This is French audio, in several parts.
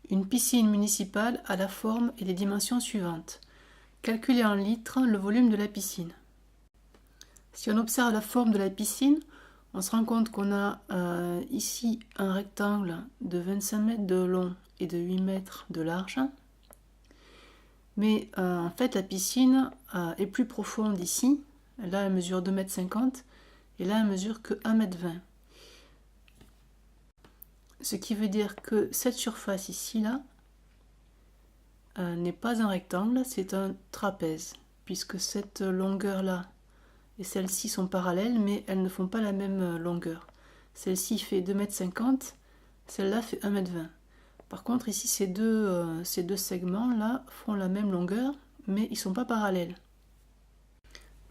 Une piscine municipale a la forme et les dimensions suivantes. Calculer en litres le volume de la piscine. Si on observe la forme de la piscine, on se rend compte qu'on a ici un rectangle de 25 mètres de long et de 8 mètres de large. Mais en fait, la piscine est plus profonde ici. Là, elle mesure 2,50 m et là, elle mesure que 1,20 m. Ce qui veut dire que cette surface ici, là, n'est pas un rectangle, c'est un trapèze, puisque cette longueur-là et celle-ci sont parallèles, mais elles ne font pas la même longueur. Celle-ci fait 2,50 m, celle-là fait 1,20 m. Par contre, ici, ces deux segments-là font la même longueur, mais ils ne sont pas parallèles.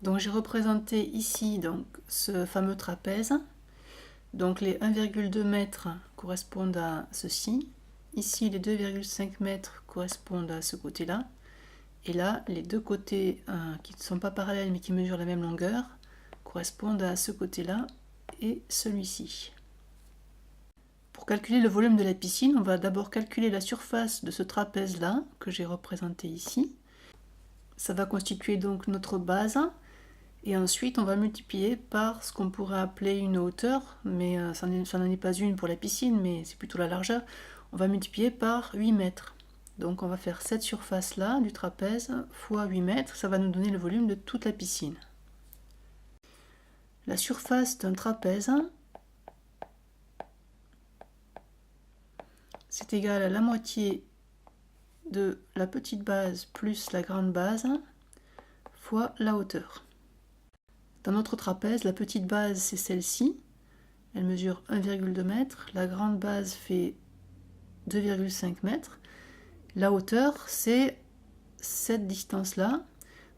Donc j'ai représenté ici donc, ce fameux trapèze. Donc les 1,2 m correspondent à ceci. Ici, les 2,5 m correspondent à ce côté-là. Et là, les deux côtés qui ne sont pas parallèles mais qui mesurent la même longueur correspondent à ce côté-là et celui-ci. Pour calculer le volume de la piscine, on va d'abord calculer la surface de ce trapèze-là que j'ai représenté ici. Ça va constituer donc notre base. Et ensuite, on va multiplier par ce qu'on pourrait appeler une hauteur, mais ça n'en est pas une pour la piscine, mais c'est plutôt la largeur. On va multiplier par 8 mètres. Donc on va faire cette surface-là du trapèze fois 8 mètres, ça va nous donner le volume de toute la piscine. La surface d'un trapèze, c'est égal à la moitié de la petite base plus la grande base fois la hauteur. Dans notre trapèze, la petite base, c'est celle-ci. Elle mesure 1,2 m. La grande base fait 2,5 m. La hauteur, c'est cette distance-là.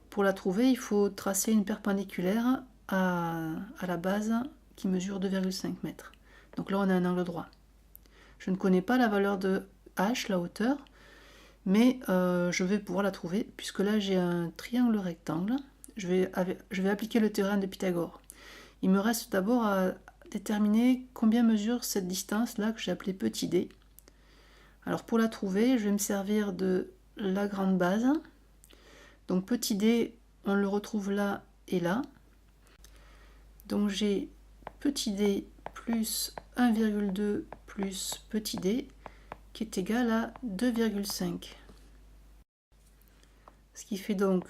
Pour la trouver, il faut tracer une perpendiculaire à la base qui mesure 2,5 m. Donc là, on a un angle droit. Je ne connais pas la valeur de h, la hauteur, mais je vais pouvoir la trouver, puisque là, j'ai un triangle rectangle. Je vais appliquer le théorème de Pythagore. Il me reste d'abord à déterminer combien mesure cette distance-là que j'ai appelée petit d. Alors pour la trouver, je vais me servir de la grande base. Donc petit d, on le retrouve là et là. Donc j'ai petit d plus 1,2 plus petit d qui est égal à 2,5. Ce qui fait donc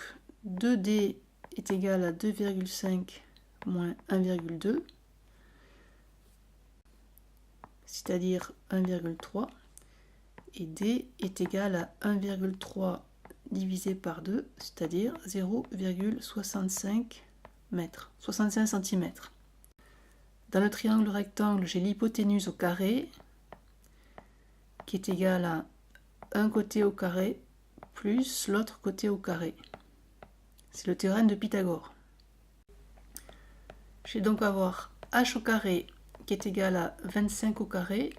2d est égal à 2,5 moins 1,2, c'est-à-dire 1,3, et d est égal à 1,3 divisé par 2, c'est-à-dire 0,65 mètres, 65 cm. Dans le triangle rectangle, j'ai l'hypoténuse au carré, qui est égale à un côté au carré plus l'autre côté au carré. C'est le théorème de Pythagore. Je vais donc avoir h au carré qui est égal à 25 au carré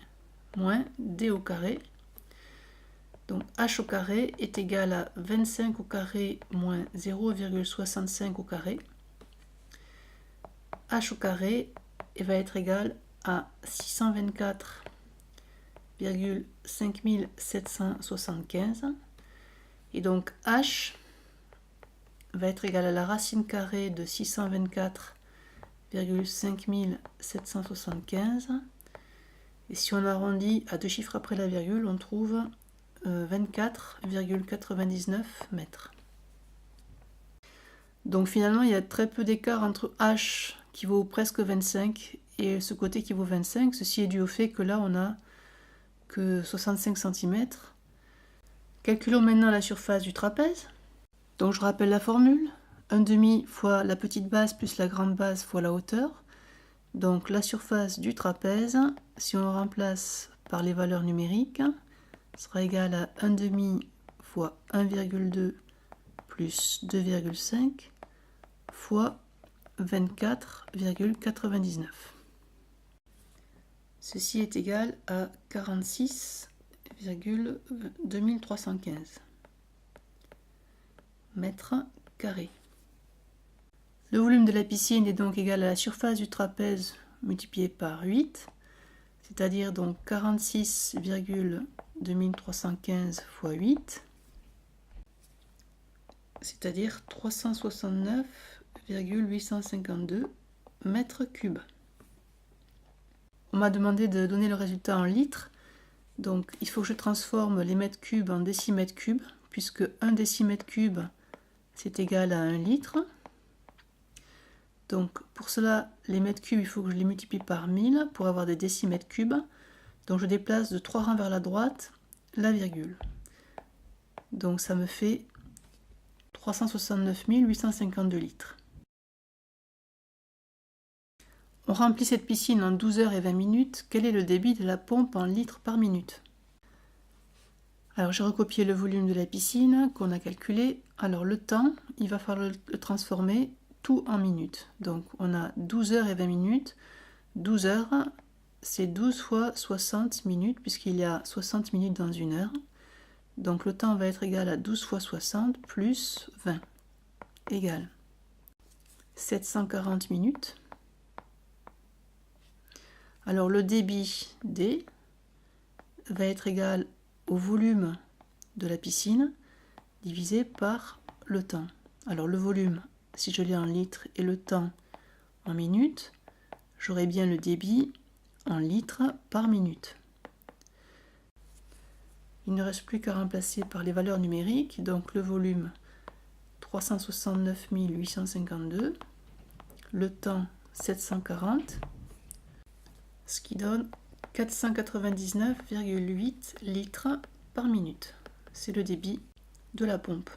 moins d au carré. Donc h au carré est égal à 25 au carré moins 0,65 au carré. H au carré va être égal à 624,5775. Et donc h va être égal à la racine carrée de 624,5775. Et si on arrondit à deux chiffres après la virgule, on trouve 24,99 mètres. Donc finalement, il y a très peu d'écart entre h qui vaut presque 25 et ce côté qui vaut 25. Ceci est dû au fait que là, on n'a que 65 cm. Calculons maintenant la surface du trapèze. Donc je rappelle la formule. 1/2 fois la petite base plus la grande base fois la hauteur. Donc la surface du trapèze, si on le remplace par les valeurs numériques, sera égale à 1/2 fois 1,2 plus 2,5 fois 24,99. Ceci est égal à 46,2315 mètres carrés. Le volume de la piscine est donc égal à la surface du trapèze multiplié par 8, c'est-à-dire donc 46,2315 2315 fois 8, c'est-à-dire 369,852 mètres cubes. On m'a demandé de donner le résultat en litres, donc il faut que je transforme les mètres cubes en décimètres cubes, puisque 1 décimètre cube c'est égal à 1 litre. Donc pour cela, les mètres cubes, il faut que je les multiplie par 1000 pour avoir des décimètres cubes. Donc je déplace de 3 rangs vers la droite la virgule. Donc ça me fait 369 852 litres. On remplit cette piscine en 12 heures et 20 minutes. Quel est le débit de la pompe en litres par minute? Alors j'ai recopié le volume de la piscine qu'on a calculé. Alors le temps, il va falloir le transformer tout en minutes. Donc on a 12 heures et 20 minutes. 12 heures, c'est 12 fois 60 minutes, puisqu'il y a 60 minutes dans une heure. Donc le temps va être égal à 12 fois 60 plus 20, égale 740 minutes. Alors le débit D va être égal au volume de la piscine divisé par le temps. Alors le volume, si je l'ai en litres, et le temps en minutes, j'aurai bien le débit en litres par minute. Il ne reste plus qu'à remplacer par les valeurs numériques, donc le volume 369 852, le temps 740, ce qui donne 499,8 litres par minute. C'est le débit de la pompe.